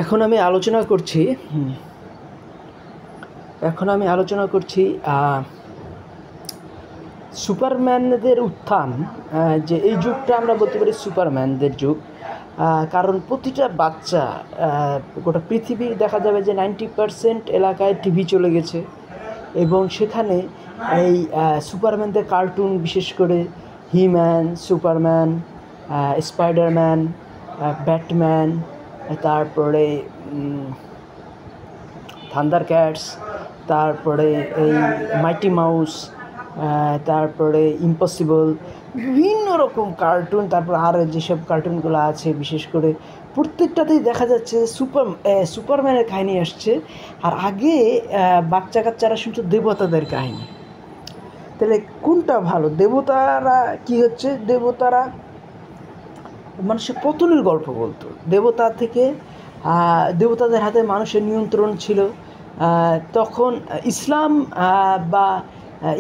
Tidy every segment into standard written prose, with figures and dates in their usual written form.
এখন আমি আলোচনা করছি সুপারম্যানদের উত্থান। যে এই যুগটা আমরা বলতে পারি সুপারম্যানদের যুগ, কারণ প্রতিটা বাচ্চা, গোটা পৃথিবীর দেখা যাবে যে 90% এলাকায় টিভি চলে গেছে, এবং সেখানে এই সুপারম্যানদের কার্টুন, বিশেষ করে হিম্যান, সুপারম্যান, স্পাইডারম্যান, ব্যাটম্যান, তারপরে থান্ডারক্যাটস, তারপরে এই মাইটি মাউস, তারপরে ইম্পসিবল, বিভিন্ন রকম কার্টুন, তারপর আর যেসব কার্টুনগুলো আছে বিশেষ করে প্রত্যেকটাতেই দেখা যাচ্ছে সুপারম্যানের কাহিনী আসছে। আর আগে বাচ্চা কাচ্চারা শুনতো দেবতাদের কাহিনী। তাহলে কোনটা ভালো? দেবতারা কি হচ্ছে, দেবতারা মানুষের পতনের গল্প বলতো। দেবতা থেকে দেবতাদের হাতে মানুষের নিয়ন্ত্রণ ছিল। তখন ইসলাম বা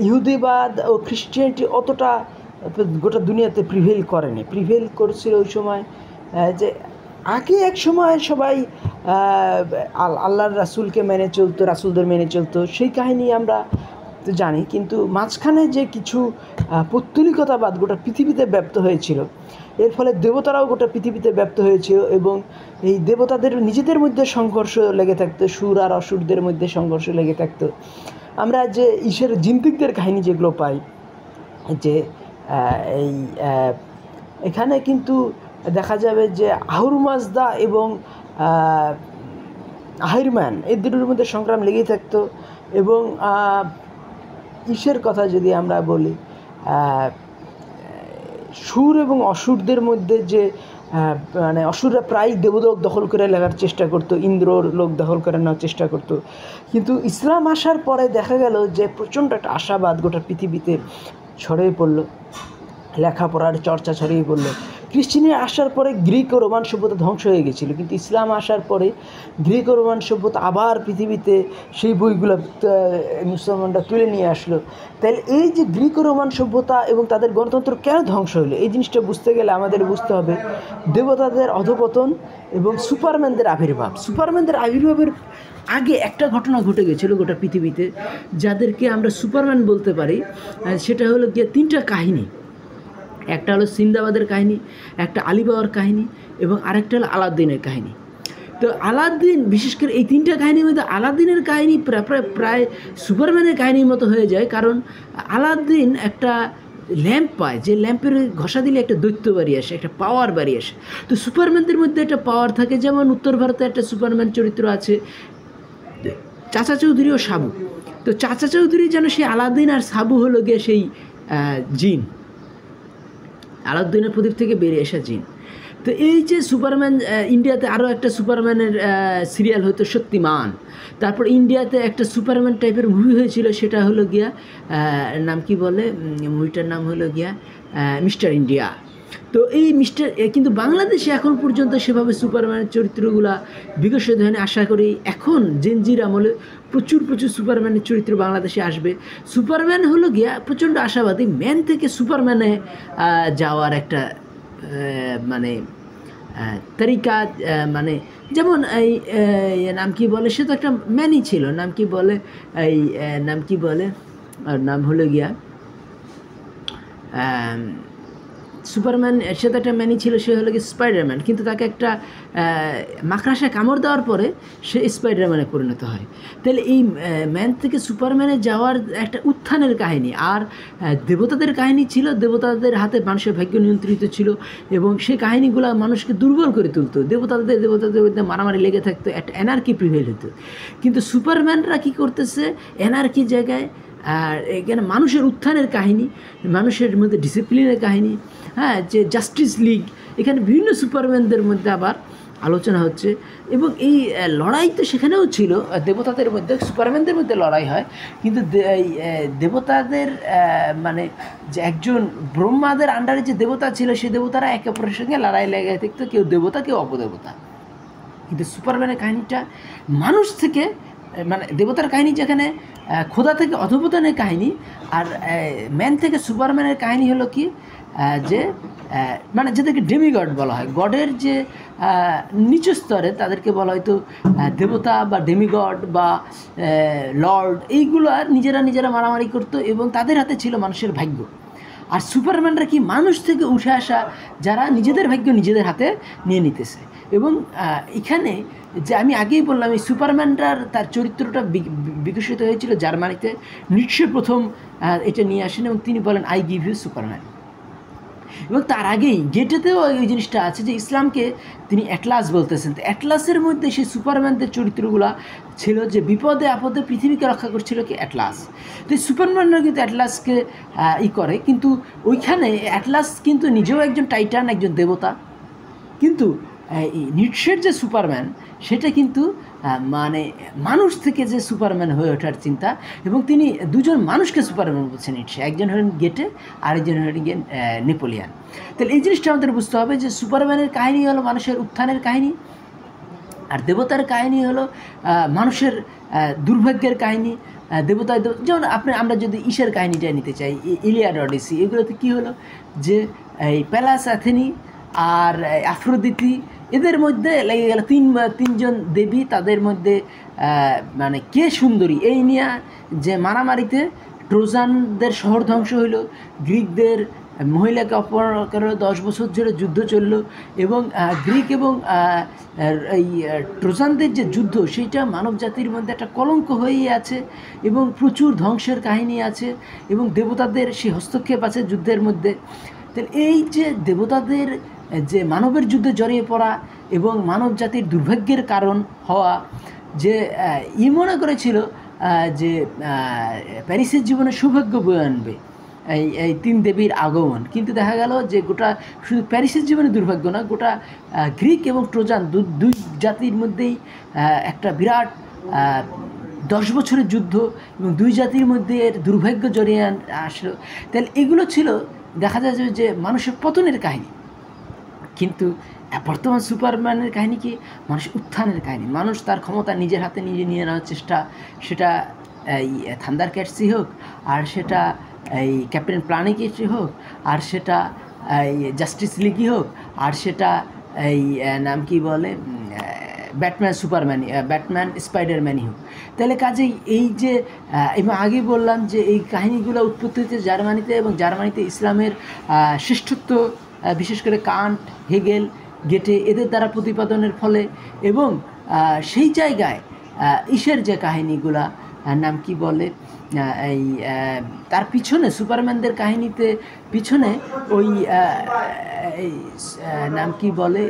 ইহুদিবাদ ও খ্রিস্টিয়ানিটি অতটা গোটা দুনিয়াতে প্রিভেল করেছিল ওই সময়। যে আগে এক সময় সবাই আল্লাহর রাসূলকে মেনে চলতো, রাসূলদের মেনে চলতো, সেই কাহিনী আমরা তো জানি। কিন্তু মাঝখানে যে কিছু পৌত্তলিকতাবাদ গোটা পৃথিবীতে ব্যাপ্ত হয়েছিল, এর ফলে দেবতারাও গোটা পৃথিবীতে ব্যাপ্ত হয়েছিল, এবং এই দেবতাদের নিজেদের মধ্যে সংঘর্ষ লেগে থাকতো, সুর আর অসুরদের মধ্যে সংঘর্ষ লেগে থাকতো। আমরা যে ঈশ্বরের জিন্তিকদের কাহিনী যেগুলো পাই, যে এই এখানে কিন্তু দেখা যাবে যে আহুরমাজদা এবং আহিরম্যান, এই দুটোর মধ্যে সংগ্রাম লেগেই থাকতো। এবং ঈশ্বরের কথা যদি আমরা বলি, সুর এবং অসুরদের মধ্যে যে মানে অসুররা প্রায় দেবলোক দখল করে নেওয়ার চেষ্টা করতো, ইন্দ্রর লোক দখল করে নেওয়ার চেষ্টা করতো। কিন্তু ইসলাম আসার পরে দেখা গেল যে প্রচণ্ড একটা আশাবাদ গোটা পৃথিবীতে ছড়িয়ে পড়লো, লেখাপড়ার চর্চা ছড়িয়ে পড়লো। খ্রিস্টানিরা আসার পরে গ্রিক ও রোমান সভ্যতা ধ্বংস হয়ে গেছিলো, কিন্তু ইসলাম আসার পরে গ্রিক ও রোমান সভ্যতা আবার পৃথিবীতে সেই বইগুলো মুসলমানরা তুলে নিয়ে আসলো। তাহলে এই যে গ্রিক ও রোমান সভ্যতা এবং তাদের গণতন্ত্র কেন ধ্বংস হলো, এই জিনিসটা বুঝতে গেলে আমাদের বুঝতে হবে দেবতাদের অধপতন এবং সুপারম্যানদের আবির্ভাব। সুপারম্যানদের আবির্ভাবের আগে একটা ঘটনা ঘটে গেছিলো গোটা পৃথিবীতে, যাদেরকে আমরা সুপারম্যান বলতে পারি। সেটা হলো গিয়ে তিনটা কাহিনী। একটা হলো সিন্দাবাদের কাহিনী, একটা আলিবাবার কাহিনী, এবং আরেকটা হলো আলাউদ্দিনের কাহিনী। তো আলাউদ্দিন, বিশেষ করে এই তিনটা কাহিনীর মধ্যে আলাউদ্দিনের কাহিনী প্রায় সুপারম্যানের কাহিনীর মতো হয়ে যায়, কারণ আলাউদ্দিন একটা ল্যাম্প পায়, যে ল্যাম্পের ঘষা দিলে একটা দৈত্য বাড়ি আসে, একটা পাওয়ার বাড়ি আসে। তো সুপারম্যানদের মধ্যে একটা পাওয়ার থাকে, যেমন উত্তর ভারতে একটা সুপারম্যান চরিত্র আছে চাচা চৌধুরী ও সাবু। তো চাচা চৌধুরী যেন সেই আলাউদ্দিন, আর সাবু হলো গিয়ে সেই জিন, আলাউদ্দিনের প্রদীপ থেকে বেরিয়ে আসা জিন। তো এই যে সুপারম্যান, ইন্ডিয়াতে আরও একটা সুপারম্যানের সিরিয়াল হতো শক্তিমান। তারপর ইন্ডিয়াতে একটা সুপারম্যান টাইপের মুভি হয়েছিল, সেটা হলো গিয়া নাম কি বলে, মুভিটার নাম হলো গিয়া মিস্টার ইন্ডিয়া। তো এই কিন্তু বাংলাদেশে এখন পর্যন্ত সেভাবে সুপারম্যানের চরিত্রগুলা বিকশিত হয়নি। আশা করি এখন জেনজির আমলে প্রচুর সুপারম্যানের চরিত্র বাংলাদেশে আসবে। সুপারম্যান হলো গিয়া প্রচণ্ড আশাবাদী, ম্যান থেকে সুপারম্যানে যাওয়ার একটা মানে তরিকা, মানে যেমন এই নাম কি বলে, সে তো একটা ম্যানই ছিল, নাম কি বলে, এই নাম কি বলে, আর নাম হলো গিয়া সুপারম্যান, সে তো একটা ম্যানই ছিল, সে হলো গিয়ে স্পাইডারম্যান। কিন্তু তাকে একটা মাকড়াসায় কামড় দেওয়ার পরে সে স্পাইডারম্যানে পরিণত হয়। তাহলে এই ম্যান থেকে সুপারম্যানে যাওয়ার একটা উত্থানের কাহিনী। আর দেবতাদের কাহিনী ছিল, দেবতাদের হাতে মানুষের ভাগ্য নিয়ন্ত্রিত ছিল, এবং সেই কাহিনীগুলো মানুষকে দুর্বল করে তুলতো। দেবতাদের মধ্যে মারামারি লেগে থাকতো, একটা এনার্কি প্রিভেল হতো। কিন্তু সুপারম্যানরা কী করতেছে, এনার্কি জায়গায় আর এখানে মানুষের উত্থানের কাহিনী, মানুষের মধ্যে ডিসিপ্লিনের কাহিনী, হ্যাঁ, যে জাস্টিস লিগ, এখানে বিভিন্ন সুপারম্যানদের মধ্যে আবার আলোচনা হচ্ছে। এবং এই লড়াই তো সেখানেও ছিল, দেবতাদের মধ্যে সুপারম্যানদের মধ্যে লড়াই হয়, কিন্তু এই দেবতাদের মানে যে একজন ব্রহ্মাদের আন্ডারে যে দেবতা ছিল, সেই দেবতারা একে অপরের সঙ্গে লড়াই লেগে থাকতো, কেউ দেবতা কেউ অপদেবতা। কিন্তু সুপারম্যানের কাহিনীটা মানুষ থেকে, মানে দেবতার কাহিনী যেখানে খোদা থেকে অধঃপতনের কাহিনী, আর ম্যান থেকে সুপারম্যানের কাহিনী হলো কি, যে মানে যাদেরকে ডেমিগড বলা হয়, গডের যে নিচু স্তরে তাদেরকে বলা হয়তো দেবতা বা ডেমিগড বা লর্ড, এইগুলো আর নিজেরা মারামারি করতো এবং তাদের হাতে ছিল মানুষের ভাগ্য। আর সুপারম্যানরা কি মানুষ থেকে উঠে আসা যারা নিজেদের ভাগ্য নিজেদের হাতে নিয়ে নিতেছে। এবং এখানে যে আমি আগেই বললাম, এই সুপারম্যানটার তার চরিত্রটা বিকশিত হয়েছিল জার্মানিতে। নিটশে প্রথম এটা নিয়ে আসেন এবং তিনি বলেন আই গিভ ইউ সুপারম্যান। এবং তার আগেই গেটেতেও এই জিনিসটা আছে যে ইসলামকে তিনি অ্যাটলাস বলতেছেন। তো অ্যাটলাসের মধ্যে সেই সুপারম্যানদের চরিত্রগুলো ছিল যে বিপদে আপদে পৃথিবীকে রক্ষা করছিল কি অ্যাটলাস। তো এই সুপারম্যানরা কিন্তু অ্যাটলাসকে করে, কিন্তু ওইখানে অ্যাটলাস কিন্তু নিজেও একজন টাইটান, একজন দেবতা। কিন্তু নিটশের যে সুপারম্যান সেটা কিন্তু মানে মানুষ থেকে যে সুপারম্যান হয়ে ওঠার চিন্তা, এবং তিনি দুজন মানুষকে সুপারম্যান বলছেন নিটশে, একজন হলেন গেটে আরেকজন হলেন গিয়ে নেপোলিয়ান। তাহলে এই জিনিসটা আমাদের বুঝতে হবে যে সুপারম্যানের কাহিনী হলো মানুষের উত্থানের কাহিনী, আর দেবতার কাহিনী হলো মানুষের দুর্ভাগ্যের কাহিনী। দেবতা যেমন আমরা যদি ঈশের কাহিনীটা নিতে চাই, ইলিয়াড অডিসি, এগুলোতে কী হলো যে এই প্যালাস অ্যাথেনি আর আফ্রোদিতি, এদের মধ্যে লেগে গেল তিনজন দেবী, তাদের মধ্যে মানে কে সুন্দরী এই নিয়ে যে মারামারিতে ট্রোজানদের শহর ধ্বংস হইল, গ্রিকদের মহিলাকে অপহরণ করে 10 বছর ধরে যুদ্ধ চলল। এবং গ্রিক এবং এই ট্রোজানদের যে যুদ্ধ, সেইটা মানব জাতির মধ্যে একটা কলঙ্ক হয়েই আছে এবং প্রচুর ধ্বংসের কাহিনী আছে এবং দেবতাদের সেই হস্তক্ষেপ আছে যুদ্ধের মধ্যে। তাহলে এই যে দেবতাদের যে মানবের যুদ্ধে জড়িয়ে পড়া এবং মানব জাতির দুর্ভাগ্যের কারণ হওয়া, যে মনে করেছিল যে প্যারিসের জীবনে সৌভাগ্য বয়ে আনবে এই তিন দেবীর আগমন, কিন্তু দেখা গেল যে গোটা শুধু প্যারিসের জীবনে দুর্ভাগ্য না, গোটা গ্রিক এবং ট্রোজান দুই জাতির মধ্যেই একটা বিরাট 10 বছরের যুদ্ধ এবং দুই জাতির মধ্যে এর দুর্ভাগ্য জড়িয়ে আসলো। তাহলে এগুলো ছিল দেখা যায় যে মানুষের পতনের কাহিনী। কিন্তু বর্তমান সুপারম্যানের কাহিনী কি? মানুষ উত্থানের কাহিনী। মানুষ তার ক্ষমতা নিজের হাতে নিজে নিয়ে নেওয়ার চেষ্টা, সেটা এই থান্ডারক্যাটসই হোক, আর সেটা এই ক্যাপ্টেন প্ল্যানেটই হোক, আর সেটা এই জাস্টিস লিগই হোক, আর সেটা এই নাম কি বলে ব্যাটম্যান স্পাইডারম্যানই হোক। তাহলে কাজেই এই যে এবং আগে বললাম যে এই কাহিনীগুলো উৎপত্তি হচ্ছে জার্মানিতে, এবং জার্মানিতে ইসলামের শ্রেষ্ঠত্ব বিশেষ করে কান্ট, হেগেল, গেটে এদের দ্বারা প্রতিপাদনের ফলে। এবং সেই জায়গায় ঈশের যে কাহিনীগুলা নাম কি বলে এই তার পিছনে সুপারম্যানদের কাহিনীতে পিছনে ওই নাম কি বলে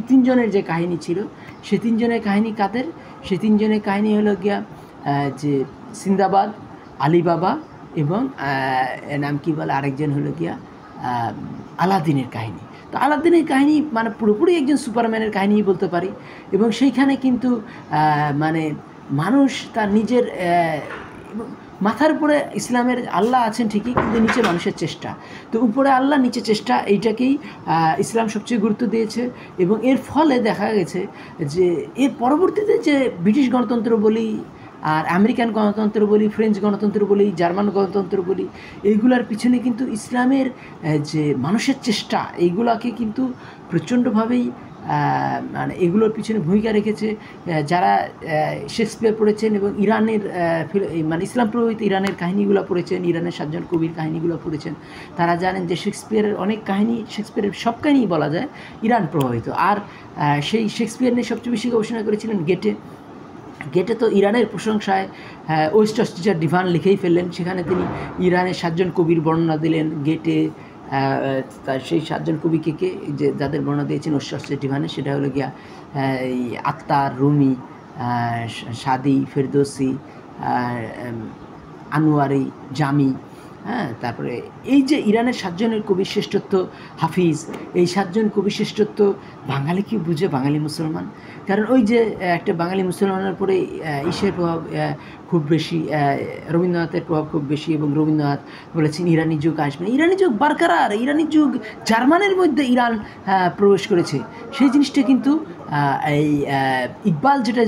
তিনজনের যে কাহিনী ছিল, সে তিনজনের কাহিনী কাদের? সে তিনজনের কাহিনী হলো গিয়া যে সিন্দাবাদ, আলিবাবা এবং নাম কি বলে আরেকজন হলো গিয়া আলাদিনের কাহিনী। তো আলাদিনের কাহিনী মানে পুরোপুরি একজন সুপারম্যানের কাহিনী বলতে পারি। এবং সেইখানে কিন্তু মানে মানুষ তার নিজের মাথার উপরে ইসলামের আল্লাহ আছেন ঠিকই, কিন্তু নিচে মানুষের চেষ্টা। তো উপরে আল্লাহ, নিচে চেষ্টা, এইটাকেই ইসলাম সবচেয়ে গুরুত্ব দিয়েছে। এবং এর ফলে দেখা গেছে যে এর পরবর্তীতে যে ব্রিটিশ গণতন্ত্র বলি, আর আমেরিকান গণতন্ত্র বলি, ফ্রেঞ্চ গণতন্ত্র বলি, জার্মান গণতন্ত্র বলি, এইগুলার পিছনে কিন্তু ইসলামের যে মানুষের চেষ্টা, এইগুলাকে কিন্তু প্রচণ্ডভাবেই মানে এগুলোর পিছনে ভূমিকা রেখেছে। যারা শেক্সপিয়ার পড়েছেন এবং ইরানের মানে ইসলাম প্রভাবিত ইরানের কাহিনিগুলো পড়েছেন, ইরানের 7 জন কবির কাহিনিগুলো পড়েছেন, তারা জানেন যে শেক্সপিয়ারের অনেক কাহিনী, শেক্সপিয়ারের সব কাহিনী বলা যায় ইরান প্রভাবিত। আর সেই শেক্সপিয়ার নিয়ে সবচেয়ে বেশি গবেষণা করেছিলেন গেটে। তো ইরানের প্রশংসায় ওয়েস্ট অস্ট্রিচার ডিভান লিখেই ফেললেন। সেখানে তিনি ইরানের 7 জন কবির বর্ণনা দিলেন। গেটে তার সেই 7 জন কবিকে যে যাদের বর্ণনা দিয়েছেন ওয়েস্ট অস্ট্রিচার ডিভানে, সেটা হলো গিয়া এই আত্মার, রুমি, সাদি, ফেরদৌসি, আনোয়ারি, জামি। হ্যাঁ, তারপরে এই যে ইরানের 7 জনের কবির শ্রেষ্ঠত্ব, হাফিজ, এই 7 জন কবির শ্রেষ্ঠত্ব বাঙালি কি বুঝে? বাঙালি মুসলমান। কারণ ওই যে একটা বাঙালি মুসলমানের পরে ঈশের প্রভাব খুব বেশি, রবীন্দ্রনাথের প্রভাব খুব বেশি, এবং রবীন্দ্রনাথ বলেছেন ইরানি যুগ আসবে। ইরানি যুগ বারকারার, ইরানি যুগ জার্মানের মধ্যে ইরান প্রবেশ করেছে। সেই জিনিসটা কিন্তু এই ইকবাল যেটা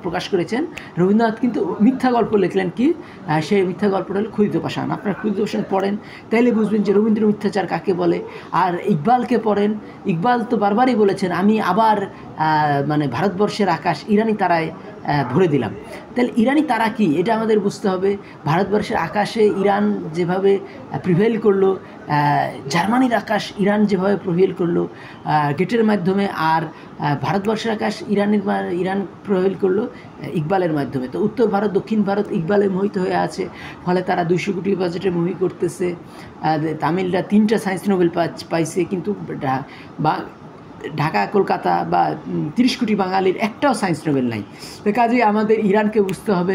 প্রকাশ করেছেন, রবীন্দ্রনাথ কিন্তু মিথ্যা গল্প লিখলেন কি, সেই মিথ্যা গল্পটা হলো ক্ষুদিত পাষাণ। আপনার বিভূতিভূষণ পড়েন তাইলে বুঝবেন যে রবীন্দ্র মিথ্যাচার কাকে বলে। আর ইকবালকে পড়েন, ইকবাল তো বারবারই বলেছেন আমি আবার মানে ভারতবর্ষের আকাশ ইরানি তারায় ভরে দিলাম। তাহলে ইরানি তারা কি এটা আমাদের বুঝতে হবে। ভারতবর্ষের আকাশে ইরান যেভাবে প্রিভেল করলো, জার্মানির আকাশ ইরান যেভাবে প্রিভেল করলো গেটের মাধ্যমে, আর ভারতবর্ষের আকাশ ইরান প্রিভেল করলো ইকবালের মাধ্যমে। তো উত্তর ভারত দক্ষিণ ভারত ইকবালে মোহিত হয়ে আছে, ফলে তারা 200 কোটি বাজেটে মুভি করতেছে। তামিলরা 3টা সায়েন্স নোবেল পাইছে, কিন্তু ঢাকা কলকাতা বা 30 কোটি বাঙালির একটাও সায়েন্স নোবেল নাই। তো কাজেই আমাদের ইরানকে বুঝতে হবে,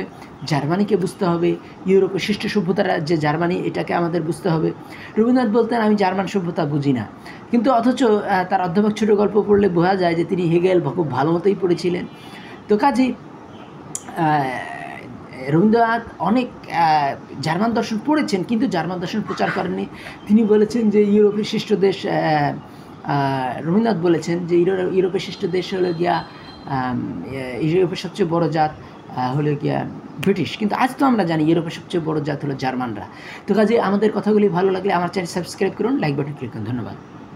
জার্মানিকে বুঝতে হবে, ইউরোপের শ্রেষ্ঠ সভ্যতার যে জার্মানি এটাকে আমাদের বুঝতে হবে। রবীন্দ্রনাথ বলতেন আমি জার্মান সভ্যতা বুঝি না, কিন্তু অথচ তার অধ্যাপক ছোট গল্প পড়লে বোঝা যায় যে তিনি হেগেল খুব ভালো মতোই পড়েছিলেন। তো কাজেই রবীন্দ্রনাথ অনেক জার্মান দর্শন পড়েছেন, কিন্তু জার্মান দর্শন প্রচার করেননি। তিনি বলেছেন যে ইউরোপের শ্রেষ্ঠ দেশ, রবীন্দ্রনাথ বলেছেন যে ইউরোপের শ্রেষ্ঠ দেশ হলো গিয়া ইউরোপের সবচেয়ে বড় জাত হলো গিয়া ব্রিটিশ, কিন্তু আজ তো আমরা জানি ইউরোপের সবচেয়ে বড় জাত হলো জার্মানরা। তো কাজে আমাদের কথাগুলি ভালো লাগলে আমার চ্যানেল সাবস্ক্রাইব করুন, লাইক বাটন ক্লিক করুন। ধন্যবাদ।